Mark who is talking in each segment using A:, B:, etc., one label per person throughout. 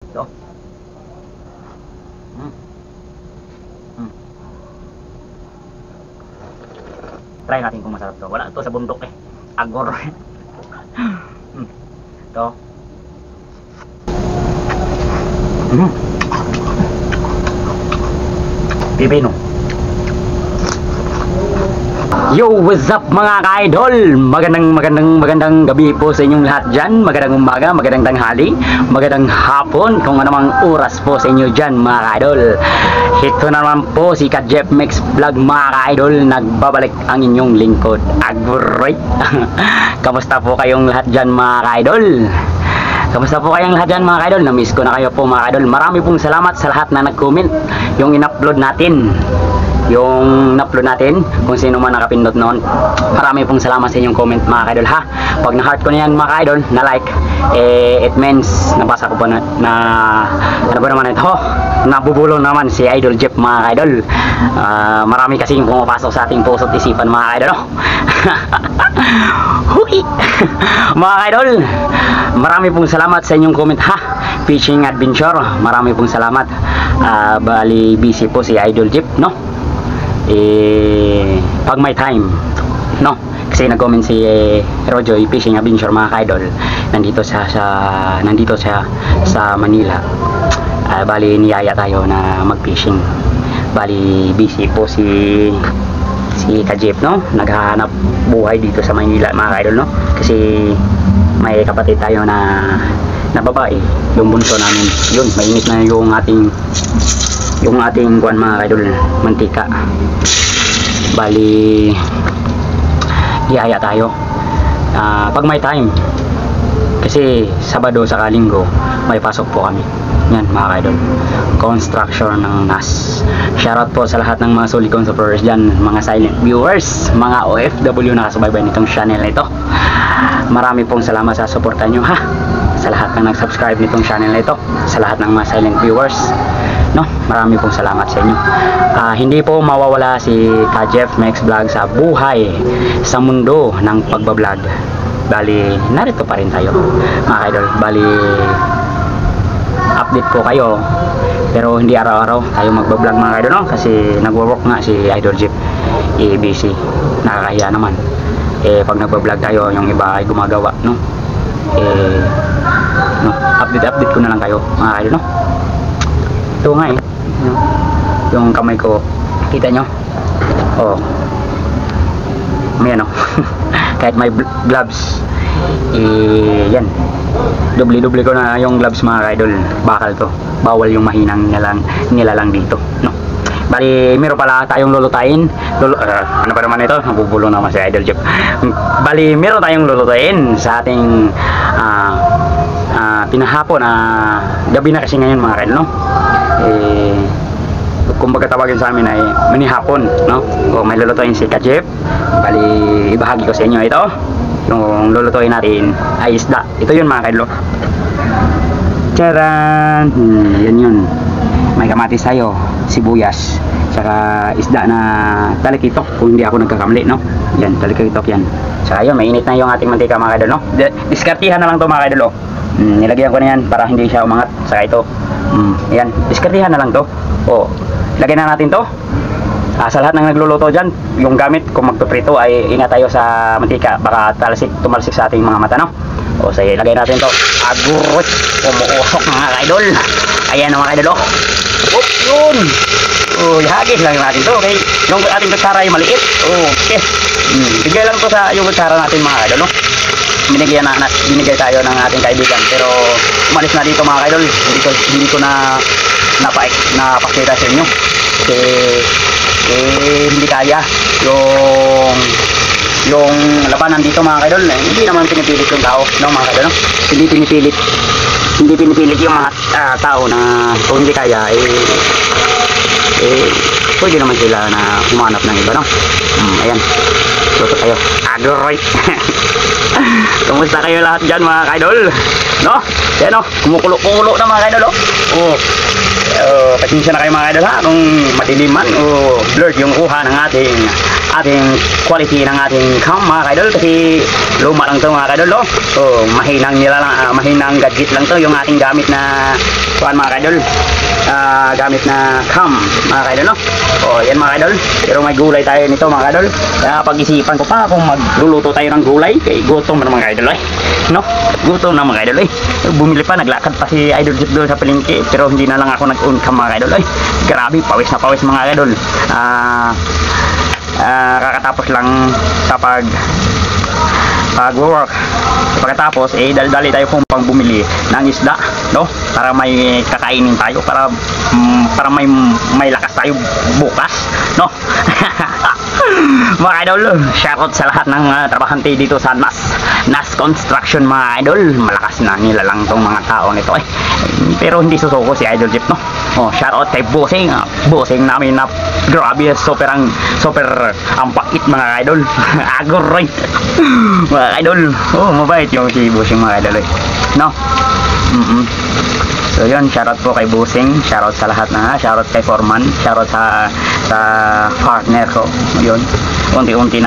A: Ito. Try natin kung masarap to. Wala to sa bundok eh. Agor. Ito. Pipino. Yo, what's up mga ka-idol? Magandang gabi po sa inyong lahat dyan. Magandang umaga, magandang tanghali, magandang hapon, kung anumang oras po sa inyo dyan mga ka-idol. Ito naman po si Jeff Max Vlog mga ka-idol. Nagbabalik ang inyong lingkod, Agroy. Kamusta po kayong lahat dyan mga ka-idol? Kamusta po kayong lahat dyan mga ka-idol? Na-miss ko na kayo po mga ka-idol. Marami pong salamat sa lahat na nag-comment yung in-upload natin. Yung na-upload natin, kung sino man nakapindot noon, marami pong salamat sa inyong comment mga ka-idol ha. Pag na-heart ko na yan mga ka-idol, na like, it means nabasa ko po na ano ba naman ito, nabubulong naman si Idol Jeff mga ka-idol. Marami kasing pumapasok sa ating puso't isipan mga ka-idol. Hui! Mga ka-idol, marami pong salamat sa inyong comment ha. Fishing adventure, marami pong salamat. Bali busy po si Idol Jeff, no? Pag may time, no? Kasi nag-comment si Rojoy Fishing Adventure mga ka-idol, nandito sa Manila. Bali niyaya tayo na mag-fishing. Bali busy po si Jeff, no? Naghahanap buhay dito sa Manila mga ka-idol, no? Kasi may kapatid tayo na babae, yung bunso namin. Yun, mainit na yung ating kuwan mga ka-idol, mantika. Bali iyaya tayo pag may time, kasi Sabado sa Linggo may pasok po kami. Yan mga ka-idol, construction ng NAS. Shoutout po sa lahat ng mga solid supporters dyan, mga silent viewers, mga OFW na kasubaybay nitong channel na ito. Marami pong salamat sa suporta nyo ha, sa lahat ng nag-subscribe nitong channel na ito, sa lahat ng mga silent viewers, no? Marami pong salamat sa inyo. Hindi po mawawala si Jeff Max Vlog sa buhay sa mundo ng pagbablog. Bali narito pa rin tayo mga idol. Bali update po kayo, pero hindi araw-araw tayo magbablog mga idol, no? Kasi nagwo-work nga si Idol Jeff, busy, nakakahiya naman. Pag nagbablog tayo, yung iba ay gumagawa, no? No, update ko na lang kayo mga idol, no? Ito nga yung kamay ko, kita nyo? Oh, may ano. Kahit may gloves, yan, doble ko na yung gloves mga idol. Bakal to, bawal yung mahinang nilalang dito, no? Bali meron pala tayong lulutain. Ano ba naman ito? Nabubulo naman si Idol Jeff. Bali meron tayong lulutain sa ating pinahapon, gabi na kasi ngayon mga idol, no? Kung baga tawagin sa amin ay manihapon, no? O may lulutuin si Jeff. Bali ibahagi ko sa inyo ito. Yung lulutuin natin ay isda. Ito yun mga kaidlo. Charan! Yan yun. May kamatis tayo, sibuyas, saka isda na talikitok, kung hindi ako nagkakamali, no? Yan, talikitok yan. Saka yun, mainit na yung ating mantika mga kaidlo, no? Diskartihan na lang to mga kaidlo. Nilagyan ko na yan para hindi siya umangat. Saka ito, yan, diskartihan na lang to. O, lagyan na natin to. Sa lahat ng nagluluto dyan, yung gamit kung magpiprito ay ingat tayo sa mantika, baka tumalsik sa ating mga mata, no? O sige, lagay natin to. Agurot, umuusok mga kaidol. Ayan mga kaidol, oh, yun. Ihagis lang natin to. Okay, yung ating kutsara ay maliit. Okay, bigay lang to sa yung kutsara natin mga kaidol, no? Binigay tayo ng ating kaibigan, pero umalis na dito mga kaidol. Hindi ko na napakita sa inyo kasi hindi kaya yung labanan dito mga kaidol. Hindi naman pinipilit yung tao, no mga kaidol, no? Hindi pinipilit yung mga tao na kung hindi kaya pwede naman sila na humanap ng iba, no? Ayan, luto tayo. Alright. Kumusta kayo lahat dyan mga kaidol? No? Yan o, kumukulo-kulo na mga kaidol, oh. Pasensya na kayo mga kaidol ha, kung madiliman o blurred yung kuha ng ating quality ng ating cam mga kaidol, kasi luma lang to mga kaidol, no? So mahinang nila lang, mahinang gadget lang to yung ating gamit na kuhan mga kaidol, gamit na cam mga kaidol, no? O yan mga kaidol, pero may gulay tayo nito mga kaidol, kaya pag-isipan ko pa kung magluluto tayo ng gulay, kay gutom na mga kaidol, no? Gutom na mga kaidol, bumili pa, naglakad pa si Idol Jeep doon sa palengke, pero hindi na lang ako nag-on-cam mga kaidol, grabe, pawis na pawis mga kaidol. Kakatapos lang sa pag-work. Pagkatapos dali tayo kung pang bumili ng isda, no? Para may kakainin tayo, para may lakas tayo bukas, no? Mga idol, shoutout sa lahat ng trabahante dito sa NAS Construction mga idol. Malakas na nila lang tong mga tao nito pero hindi susuko si Idol Jeep, no? Shoutout kay bossing namin na grabe, super ang pait mga idol. Agor mga idol, mabait yung si bossing mga idol, no? So yun, shoutout po kay bossing, shoutout sa lahat na, shoutout kay foreman, shoutout sa partner ko. Yun, unti-unti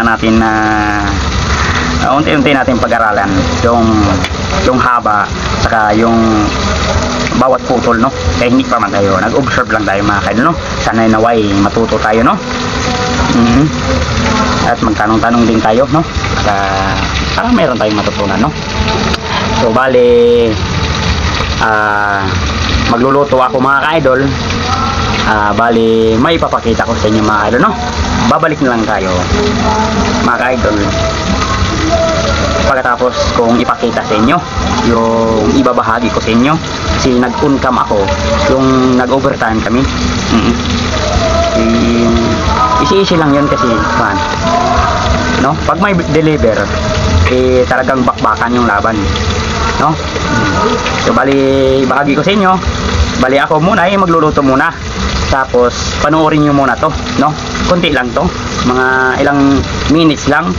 A: natin pag-aralan yung haba saka yung bawat putol, no? Technique pa man tayo, nag-observe lang tayo mga kaidol, no? Sana naway matuto tayo, no? At magtanong-tanong din tayo, no? Para meron tayong matutunan, no? So bali magluluto ako mga kaidol. Bali may ipapakita ko sa inyo mga kaidol, no? Babalik na lang tayo mga kaidol pagkatapos kung ipakita sa inyo yung ibabahagi ko sa inyo, kasi nag-on-cam ako yung nag-overtime kami. Easy lang yun kasi fan, no? Pag may deliver talagang bakbakan yung laban, no? So bali bahagi ko sa inyo, bali ako muna magluluto muna, tapos panoorin nyo muna to, no? Kunti lang to, mga ilang minutes lang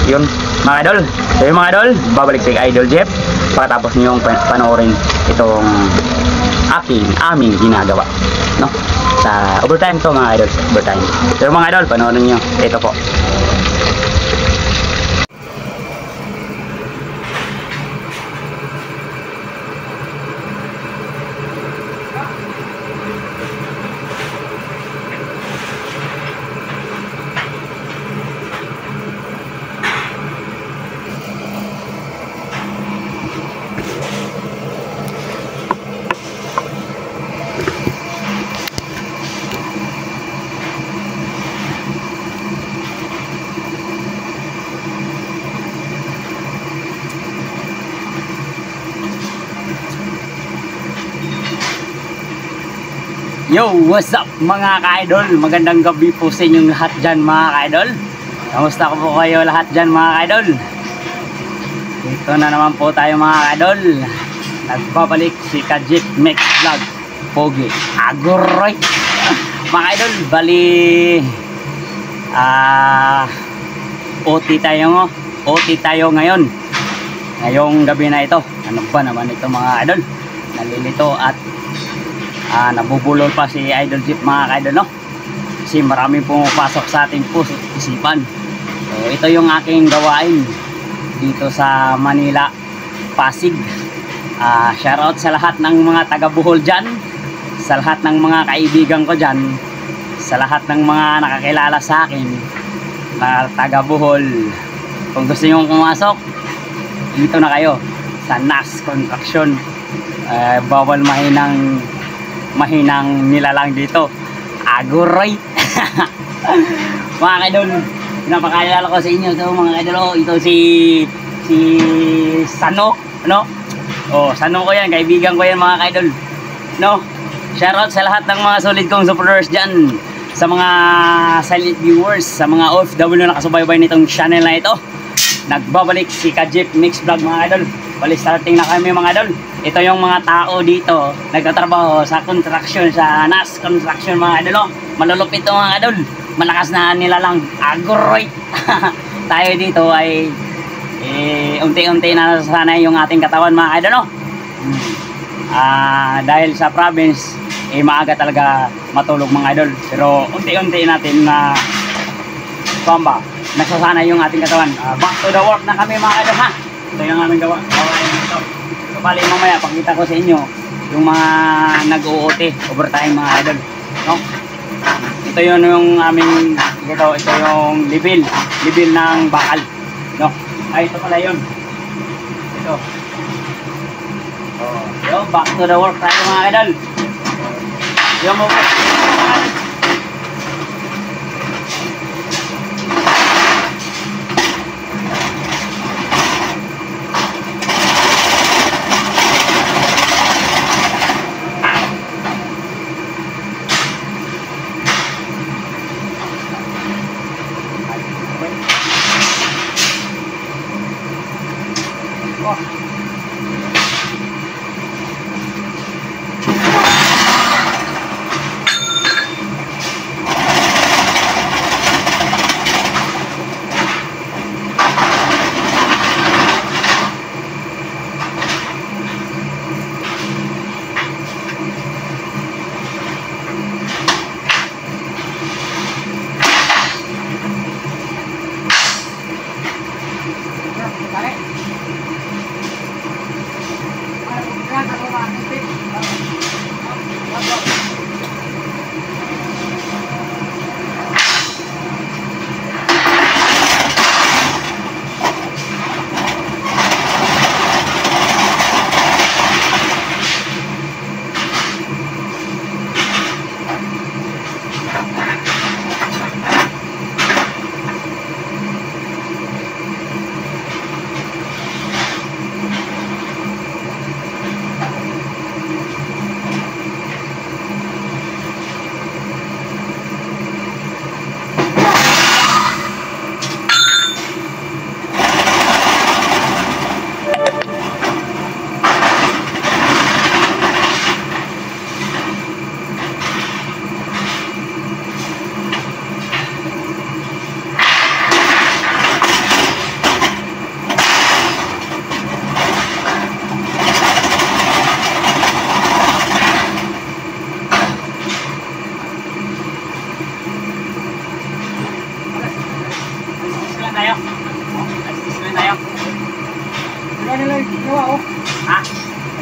A: yun mga idol. So yung mga idol, babalik si Idol Jeep pagkatapos nyo yung panoorin itong aming ginagawa, no? Sa overtime to mga idol, overtime. So mga idol, panoorin nyo ito po. Yo, what's up mga ka-idol? Magandang gabi po sa inyong lahat dyan mga ka-idol. Kamusta ko po kayo lahat dyan mga ka-idol? Dito na naman po tayo mga ka-idol. Nagbabalik si Kajip Mix Vlog Pogi Agoroy. Mga ka-idol, bali OT tayo ngayon. Ngayong gabi na ito. Ano ba naman ito mga ka-idol? Nalilito at nabubulol pa si Idol Jeep mga ka-idol, no? Kasi maraming pumapasok sa ating isipan. So ito yung aking gawain dito sa Manila, Pasig. Shoutout sa lahat ng mga taga Bohol dyan, sa lahat ng mga kaibigan ko dyan, sa lahat ng mga nakakilala sa akin na taga Bohol. Kung gusto nyo pumasok, dito na kayo sa NAS Construction. Bawal mahinang nilalang dito. Agoroy. Mga kaidol, pinapakilala ko sa inyo ito mga kaidol. Ito si Sano, no? Sano ko yan, kaibigan ko yan mga kaidol, no? Shoutout sa lahat ng mga solid kong supporters dyan, sa mga silent viewers, sa mga OFW na nakasubaybay nitong channel na ito. Nagbabalik si Kajip Mix Vlog mga kaidol. Bali starting na kami mga kaidol.
B: ito yung mga tao dito nagtatrabaho sa construction, sa NAS construction mga idol. Malulupit ito mga idol, malakas na nila lang agroy. Tayo dito ay unti-unti na nasasanay yung ating katawan mga idol. Dahil sa province maaga talaga matulog mga idol, pero unti-unti natin na nasasanay yung ating katawan. Back to the work na kami mga idol ha. Ito yung aming gawain ito. So, bali mamaya pakita ko sa inyo yung mga nag-OT overtime mga idol, no? Ito yun yung aming ito yung level ng bakal, no? Ito pala yun. Ito. Yo, back to the work tayo mga idol. Yung mo ang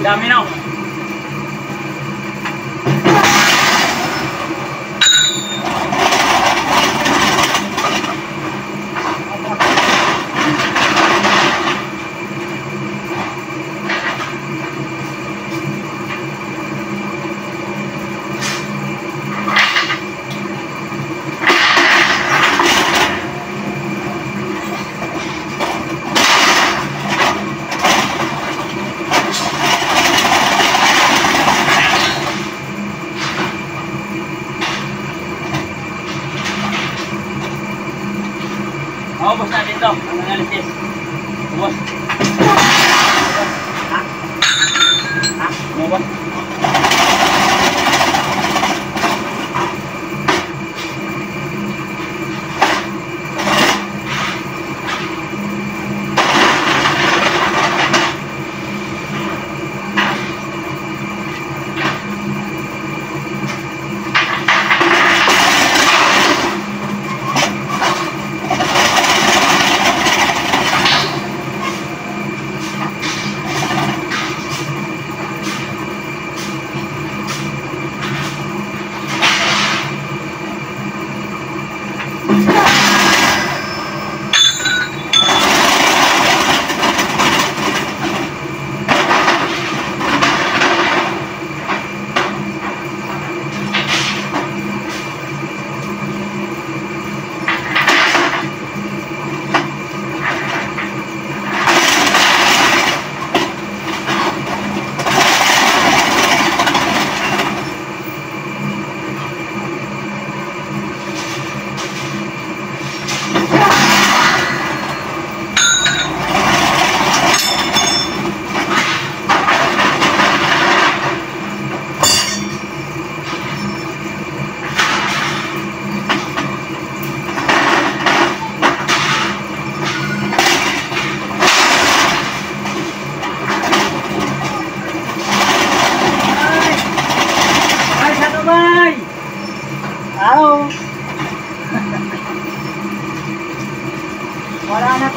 B: dami na. Ubos na dito, ang analysis. Ubos. Ha? Ha? Ubos.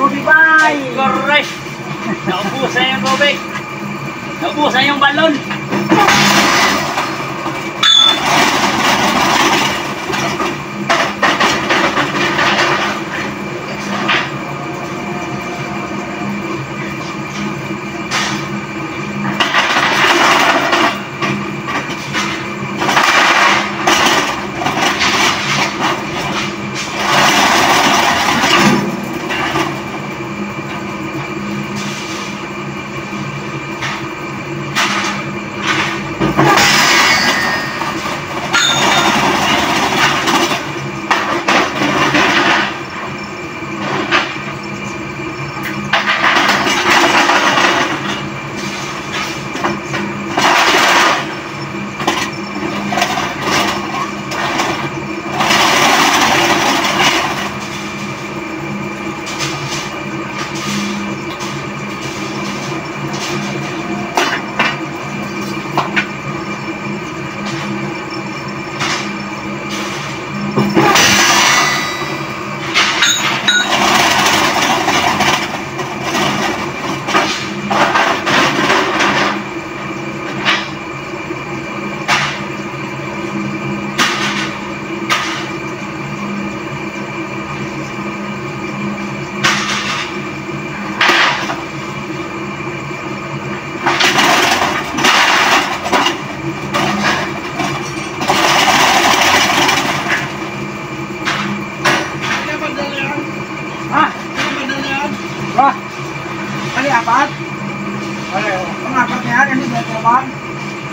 B: tubig ba? Correct! Naubusan yung tubig! Naubusan yung balon!
C: apat? Pang-apat na yan, kasi dito ba?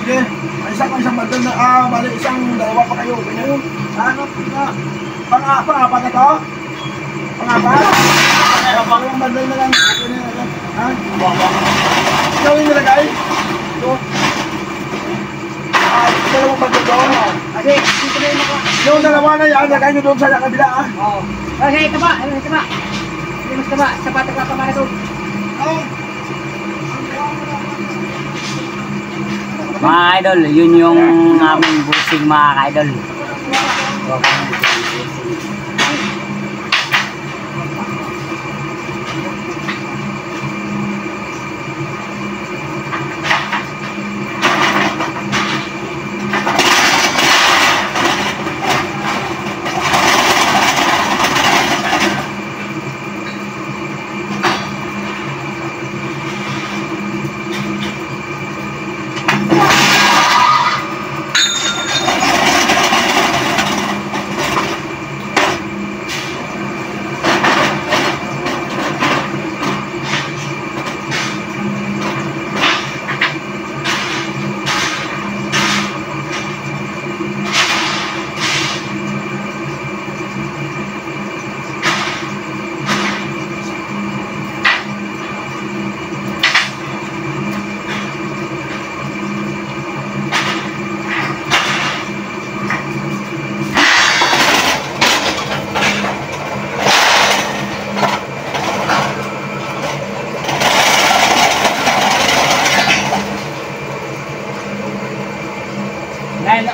C: Sige, isang bandol na, bali isang dalawa pa kayo. Ganyan yun. Ano? Pang-apat na to? Pang-apat? Pang-apat bandol na lang. Ito na yan. Ha? Ikaw yung nilagay? Ito. Dalawang bandol doon. Kasi, dito na yung yung dalawa na yan, lagay nyo doon sa kabila. Oo. Kasi, ito ba? Ito ba? Mas taba, sapat ka pa para doon.
B: Mga idol, yun yung aming busing mga idol.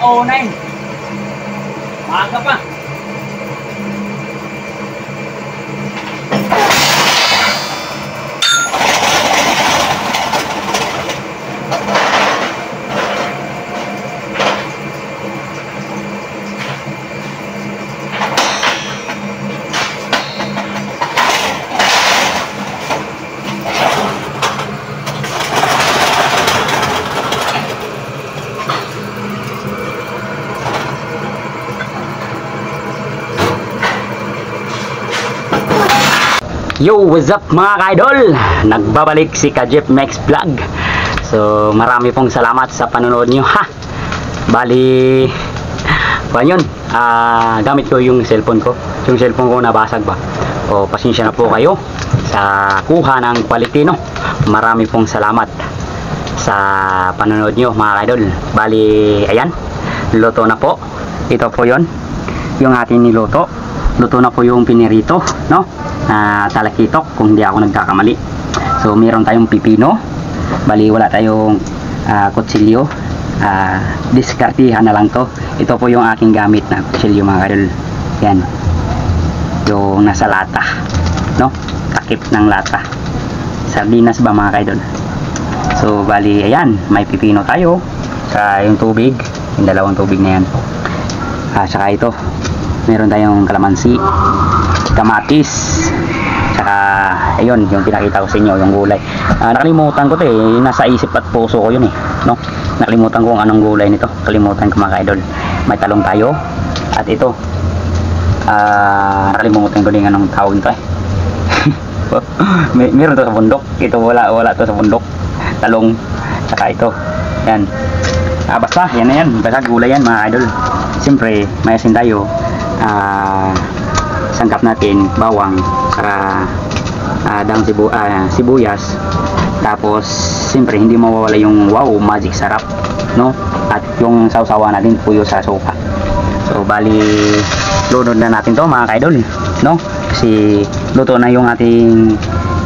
B: Oh, 9. Maaga pa.
A: Yo, what's up mga ka-idol? Nagbabalik si Kajep Max Vlog. So, marami pong salamat sa panonood nyo ha. Bali, yun, gamit ko yung cellphone ko. Yung cellphone ko nabasag ba. O, pasensya na po kayo sa kuha ng quality, no. Marami pong salamat sa panonood nyo mga ka-idol. Bali, ayan, luto na po. Ito po yun, yung ating niluto. Luto na po yung pinirito, no, na talakitok kung hindi ako nagkakamali. So meron tayong pipino, bali wala tayong kutsilyo, diskartihan na lang to. Ito po yung aking gamit na kutsilyo mga kadol. Yan, yung nasa lata, no. takip ng lata. Sardinas ba mga kaidol? So bali ayan, may pipino tayo sa yung tubig, yung dalawang tubig na yan. Saka ito, meron tayong kalamansi, kamatis, saka ayun yung pinakita ko sa inyo, yung gulay. Nakalimutan ko to eh, nasa isip at puso ko yun eh, no? Nakalimutan ko kung anong gulay nito, kalimutan ko mga kaidol. May talong tayo, at ito nakalimutan ko din anong tawag nito eh. Meron to sa bundok, ito wala to sa bundok, talong, saka ito yan. Basta yan na yan, basta gulay yan mga idol. Siyempre may asin tayo, sangkap natin bawang, saka daang sibuyas. Tapos siyempre hindi mawawala yung wow magic sarap, no? At yung sausawa natin puyo sa suka. So bali lunod na natin to mga idol, no? Kasi luto na yung ating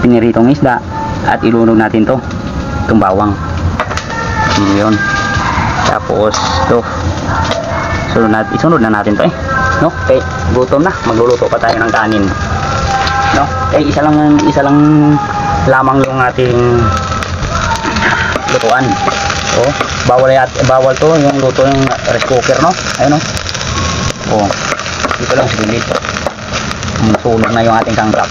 A: piniritong isda, at ilunod natin to, itong bawang yun. Tapos to isunod na natin to no? Okay, gutom na, magluluto pa tayo ng kanin, no? Isa lang lamang yung ating lutuan. So bawal to yung luto yung rice cooker, no? Ayun, no? Dito lang siguro dito. Sunog na yung ating kangkap.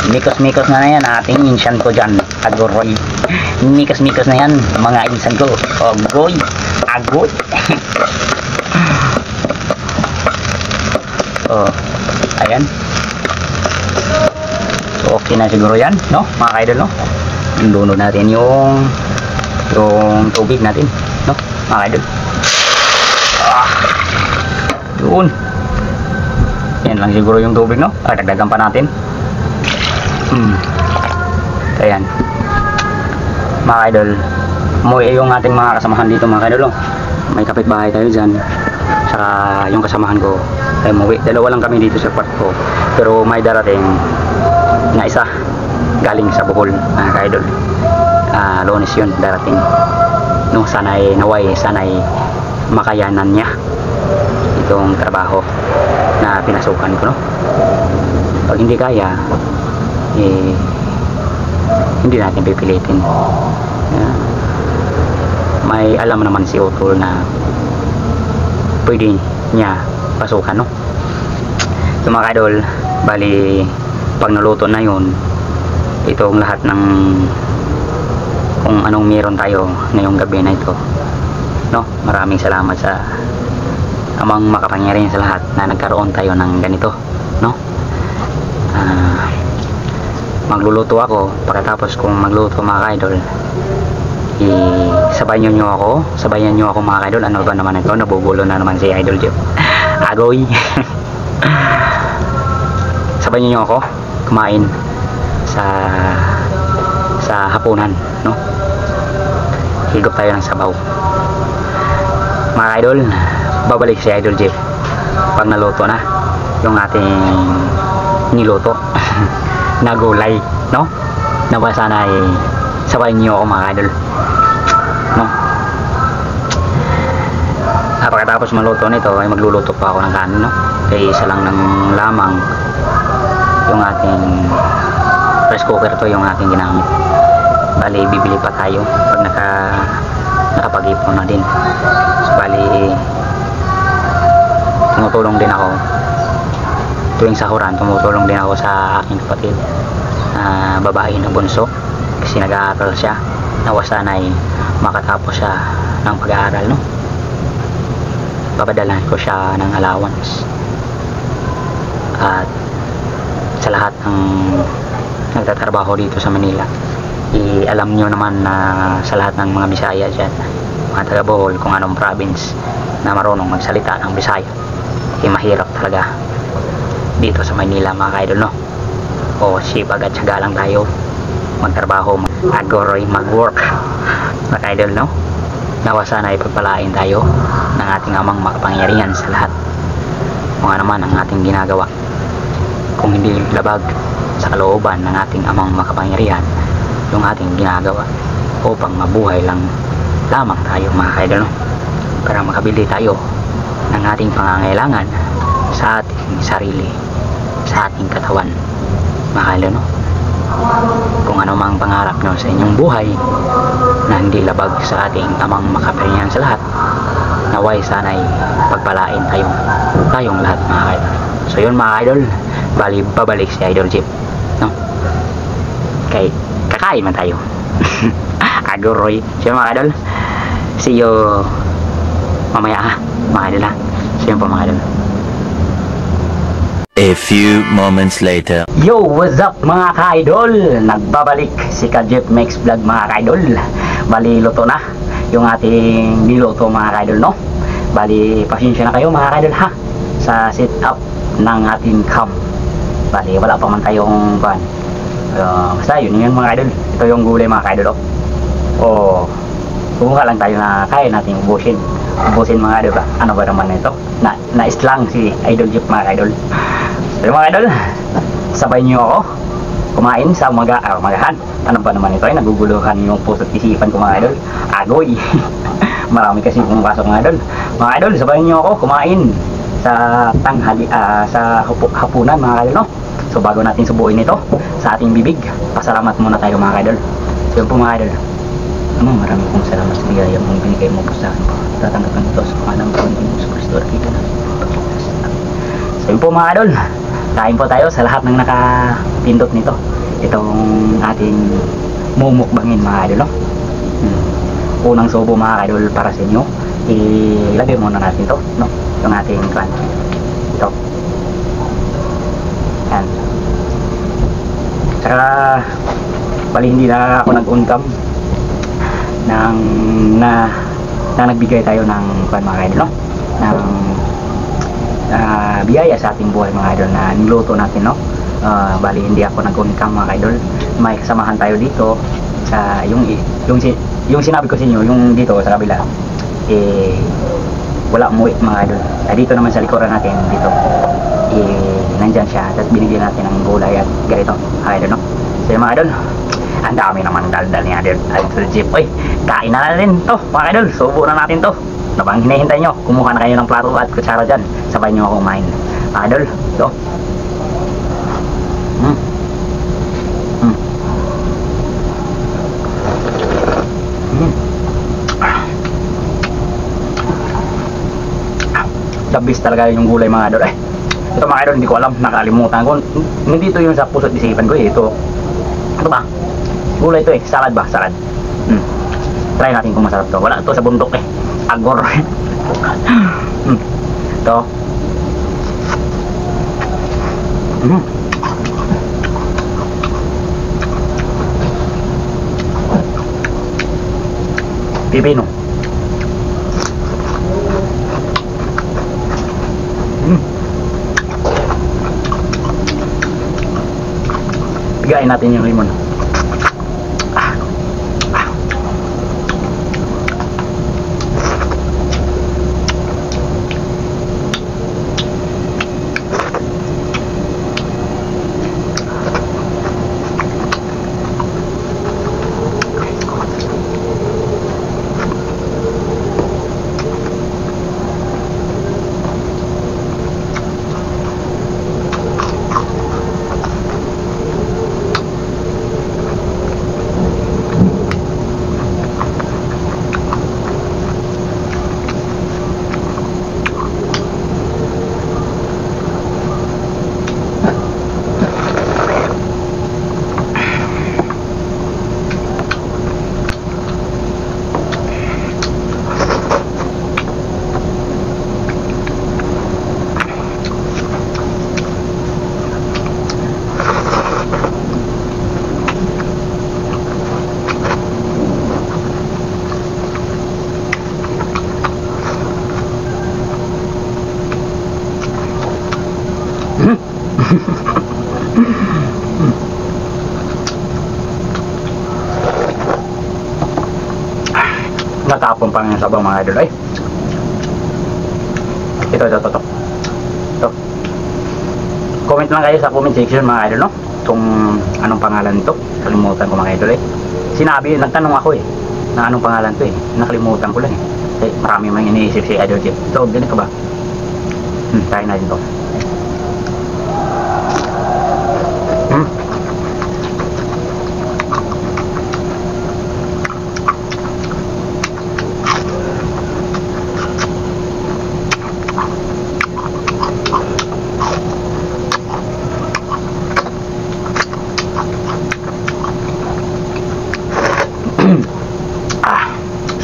A: Mikos-mikos na yan ating insan ko dyan. Agoroy. Mikos-mikos na yan mga insan ko. Agoy. Ayan. So okay na siguro yan, no? Mga kaidol, no? Lunod natin yung tubig natin, no? Mga kaidol. Doon. Yan lang siguro yung tubig, no? Dagdagan pa natin. Ayan. Mga idol, yung ating mga kasamahan dito mga idol, no? May kapitbahay tayo dyan. Saka yung kasamahan ko ay umuwi. Dalawa lang kami dito sa kwarto. Pero may darating na isa galing sa Bohol mga idol. Lunes yun darating. No, sana'y makayanan niya itong trabaho na pinasukan ko, no? Pag hindi kaya, hindi natin pipilitin. May alam naman si Utol na pwede niya pasukan, no? So mga idol, bali pag naluto na yun, itong lahat ng kung anong meron tayo ngayong gabi na ito, no? Maraming salamat sa Amang makapangyarihan sa lahat na nagkaroon tayo ng ganito, no? Magluluto ako. Pagkatapos kung magluto mga idol, sabayan nyo ako mga idol. Ano ba naman ito? Nabubulo na naman si Idol Jeff. Agoy. Sabayan nyo ako kumain sa hapunan, no? Higop tayo ng sabaw mga idol. Babalik si Idol Jeff pag naluto na yung ating niluto na gulay, no? Nawa sana ay sabayan nyo ako mga idol, no? Pagkatapos maluto nito ay magluluto pa ako ng kanin, no? Kaya isa lang ng lamang yung ating rice cooker, to yung ating ginamit. Bali bibili pa tayo pag nakapag-ipon na din. So bali tumutulong din ako tuwing sahuran, tumutulong din ako sa aking kapatid na babae na bunso kasi nag-aaral siya. Nawa sana ay makatapos siya ng pag-aaral, no? Babadalan ko siya ng allowance. At sa lahat ng nagtatrabaho dito sa Manila, alam nyo naman na sa lahat ng mga Bisaya dyan, mga taga Bohol, kung anong province na marunong magsalita ng Bisaya, mahirap talaga dito sa Manila mga idol, no? O sipag at syaga lang tayo magtrabaho, agoroy, mag-work mga idol, no? Nawa sana ay pagpalain tayo ng ating Amang makapangyarihan sa lahat kung ano man ang ating ginagawa, kung hindi labag sa kalooban ng ating Amang makapangyarihan yung ating ginagawa, upang mabuhay lang lamang tayo mga idol, no? Para makabili tayo ng ating pangangailangan sa ating sarili. sa ating katawan mga idol, no? Kung ano mang pangarap nyo sa inyong buhay na hindi labag sa ating amang makapangyarihan sa lahat, naway sana'y pagpalain tayong lahat mga idol. So yun mga idol, bali babalik si Idol Jeep, no? Kay kakain man tayo. Agoroy. So yun mga idol, see you mamaya mga idol ha. So yun po mga idol.
D: A few moments later.
A: Yo, what's up mga ka-idol? Nagbabalik si Ka-Jeep Makes Vlog mga ka-idol. Bali, luto na yung ating niluto mga ka-idol, no? Bali, pasensya na kayo mga ka-idol ha sa setup ng ating cam. Bali, wala pa man tayong pan. Basta yun mga ka-idol. Ito yung gulay mga ka-idol, oh. Kumuha lang tayo na kaya natin ubusin mga idol ba? Ano ba naman ito? Na-slang si Idol Jeep mga idol. So mga idol, sabay niyo ako kumain sa magahan. Ano ba naman ito? Ay naguguluhan yung puso't isipan ko mga idol. Agoy. Marami kasi pumapasok mga idol. Mga idol, sabay niyo ako kumain sa tanghali, sa hapunan mga idol, no? So bago natin subuin ito sa ating bibig, pasalamat muna tayo mga idol. So yun po mga idol. Marami pong salamat sa biyaya mong binigay mo po sa akin. Tatanggapin ito sa pangalan po ng Isus Kristo at kita na pagligtas. So yun po mga idol, kain po tayo sa lahat ng nakapindot nito. Itong ating mumukbangin mga idol, no? Unang subo mga idol para sa inyo. Ilagay muna natin to, no? Yung ating plan. Ito. Yan. Saka bali hindi na ako nag-uncam na nagbigay tayo ng mga idol, no? Ng biyaya sa ating buhay mga idol na niluto natin, no? Bali hindi ako nag-uncam mga idol. May kasamahan tayo dito sa yung sinabi ko sa inyo, yung dito sa kabila wala umuwi mga idol. Dito naman sa likuran natin dito nandyan siya, tapos binigyan natin ng gulay at ganito mga idol, no? So mga idol, ang dami naman daldal ni Idol Jeep. Oy, kain na natin to mga idol. Subo na natin to. Ano bang hinihintay nyo? Kumuha na kayo ng plato at kutsara dyan. Sabay nyo ako kumain mga idol. Ito. The best talaga yung gulay mga idol. Ito mga idol, hindi ko alam, nakalimutan ko. Hindi ito yung sa puso't isipan ko Ito ba? Gulay ito salad ba? Salad. Try natin kung masarap to. Wala to sa bundok Agor. Ito. Pipino. Pigain natin yung limon. Natapon pa ng sabang mga idol. Ay, ito. Comment lang kayo sa comment section mga idol, no? Kung anong pangalan nito. Kalimutan ko mga idol Sinabi, nagtanong ako na anong pangalan to Nakalimutan ko lang marami mang iniisip si Idol Jeep. So, ganito ba? Try natin to.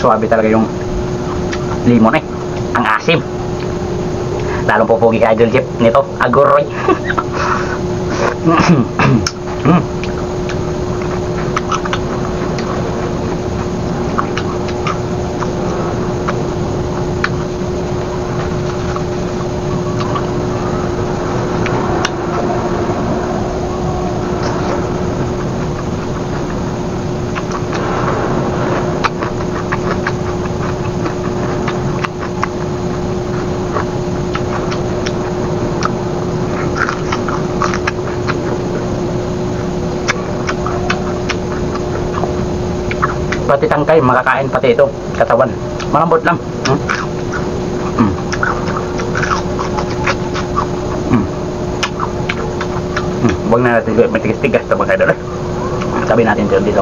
A: Suwabe talaga yung limon eh. Ang asim. Lalong pupugi ka Idol Jeep nito. Aguroy. Pati tangkay, makakain pati ito, katawan. Malambot lang. Huwag na natin matigas-tigas ito mga idol. Sabi natin ito dito.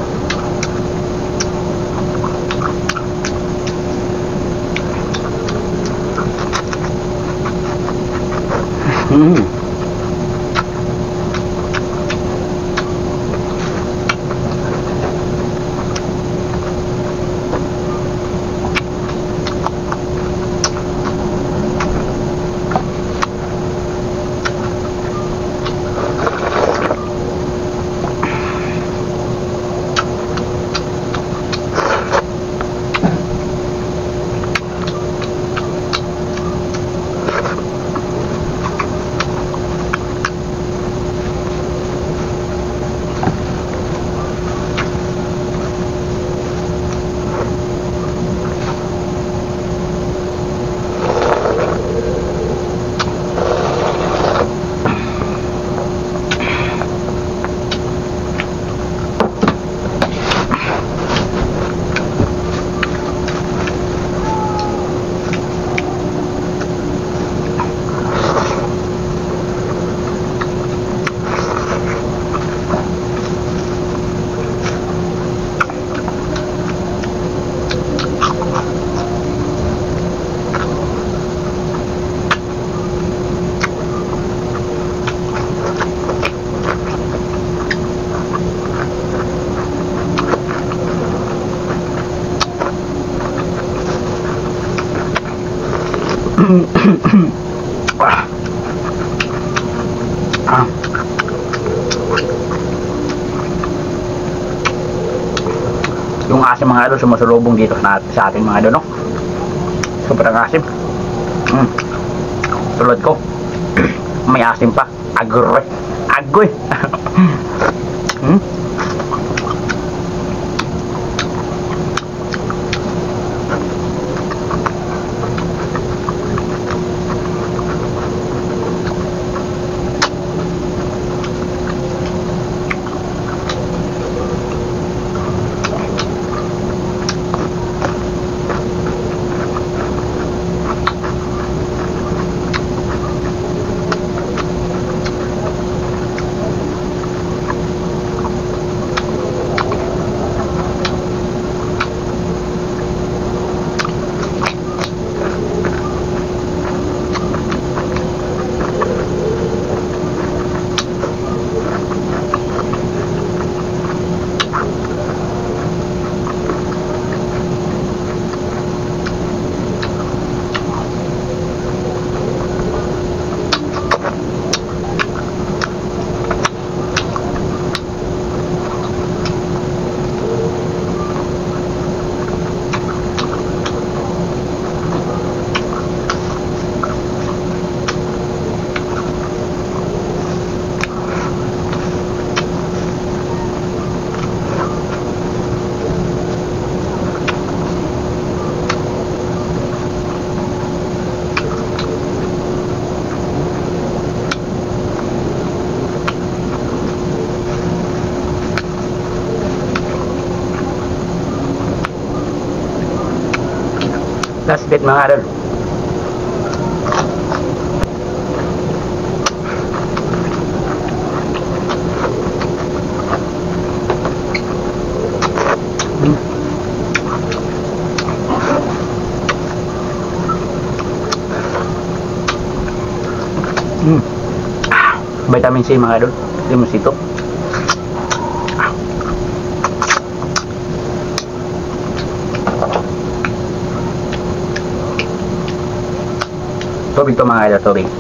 A: Yung asim mga idol sumusulubong dito sa ating mga idol, no? Sobrang asim. Tulad ko. May asim pa. Agoy. Agoy. Last bit mga idol. Vitamin C mga idol. Limusito. Tubig to mga idol, tubig.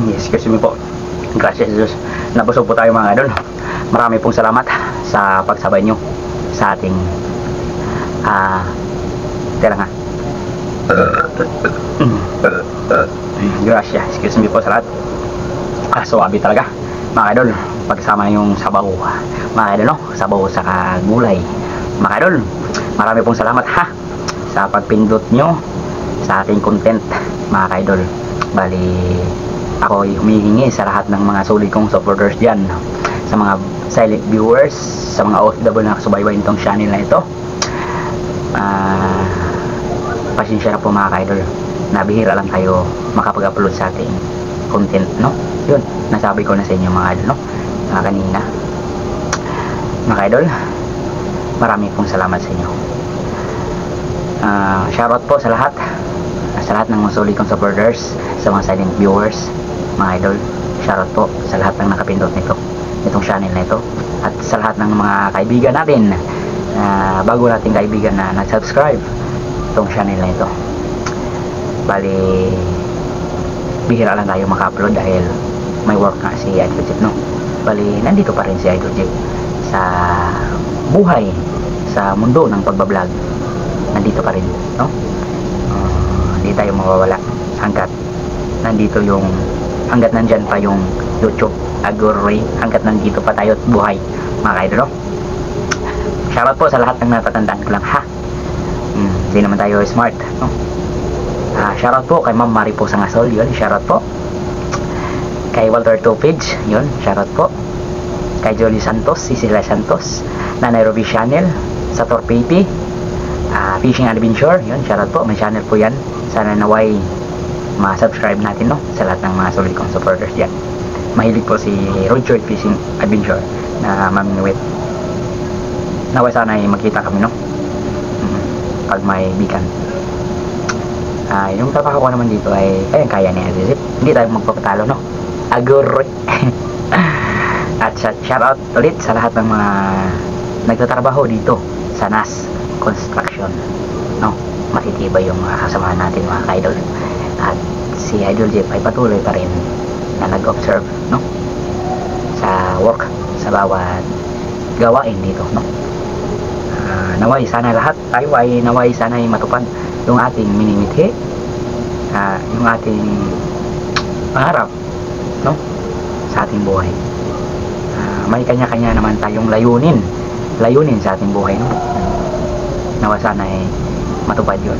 A: Yes, kasi po. Gracias Jesus. Nabusog po tayo mga idol. Marami pong salamat sa pagsabay nyo sa ating tira nga. Gracias. Excuse me po sa lahat. Suwabe talaga mga idol. Pagsama yung sabaw mga idol, no? Sabaw sa gulay mga idol. Marami pong salamat ha sa pagpindot nyo sa ating content mga idol. Bali ako ay humihingi sa lahat ng mga solid kong supporters dyan, sa mga silent viewers, sa mga OFW na nakasubaybay nitong channel na ito. Pasensya na po mga idol, nabihira lang tayo makapag-upload sa ating content, no? Yun, nasabi ko na sa inyo mga idol, no? Kanina mga idol, marami pong salamat sa inyo. Shoutout po sa lahat ng mga solid kong supporters, sa mga silent viewers mga idol. Shoutout po sa lahat ng nakapindot nitong channel na ito, at sa lahat ng mga kaibigan natin, bago nating kaibigan na nag-subscribe itong channel na ito. Bali bihira lang tayo maka-upload dahil may work nga si Idol Jeep, no? Bali nandito pa rin si Idol Jeep sa buhay, sa mundo ng pagbablog. Nandito pa rin, no? Hindi tayo mawawala hanggat nandyan pa yung YouTube Agoray, hanggat nandito pa tayo at buhay mga idol, no? Shoutout po sa lahat ng natatandaan ko lang ha. Hindi naman tayo smart, no? Shoutout po kay Ma'am Mari po Sangasol, yun, shoutout po. Kay Walter Topage, yun, shoutout po. Kay Jolie Santos, Cecilia Santos, Nanay Ruby Channel, sa Torpiti, Fishing Adventure, yun, shoutout po. May channel po yan, sana naway ma-subscribe natin, no? Sa lahat ng mga solid kong supporters dyan. Mahilig po si Roger Fishing Adventure na mamingwit. Naway sana ay magkita kami, no? Pag may bikan. Yung trabaho ko naman dito ay kaya niya. Hindi tayo magpapatalo, no? Agur. At shoutout ulit sa lahat ng mga nagtatrabaho dito sa NAS Construction, no? Matitibay yung mga kasamahan natin mga ka-idol. At si Idol Jeep ay patuloy pa rin na nag-observe, no? Sa work, sa bawat gawain dito, no? Naway sana lahat tayo ay naway sana ay matupad yung ating minimithi, yung ating pangarap, no? Sa ating buhay. May kanya-kanya naman tayong layunin sa ating buhay, no? Nawa sana ay matupad yun.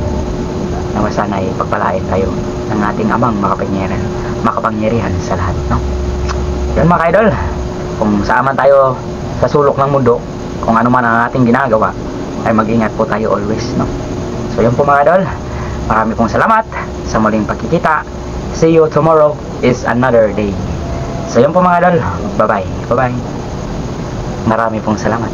A: Nawa sana ay pagpalain tayo ng ating amang makapangyarihan sa lahat, no? Yun mga idol, kung saan man tayo sa sulok ng mundo, kung ano man ang ating ginagawa, ay mag-ingat po tayo always, no? So yun po mga idol, marami pong salamat sa muling pagkikita. See you tomorrow is another day. So yun po mga idol, bye bye. Marami pong salamat.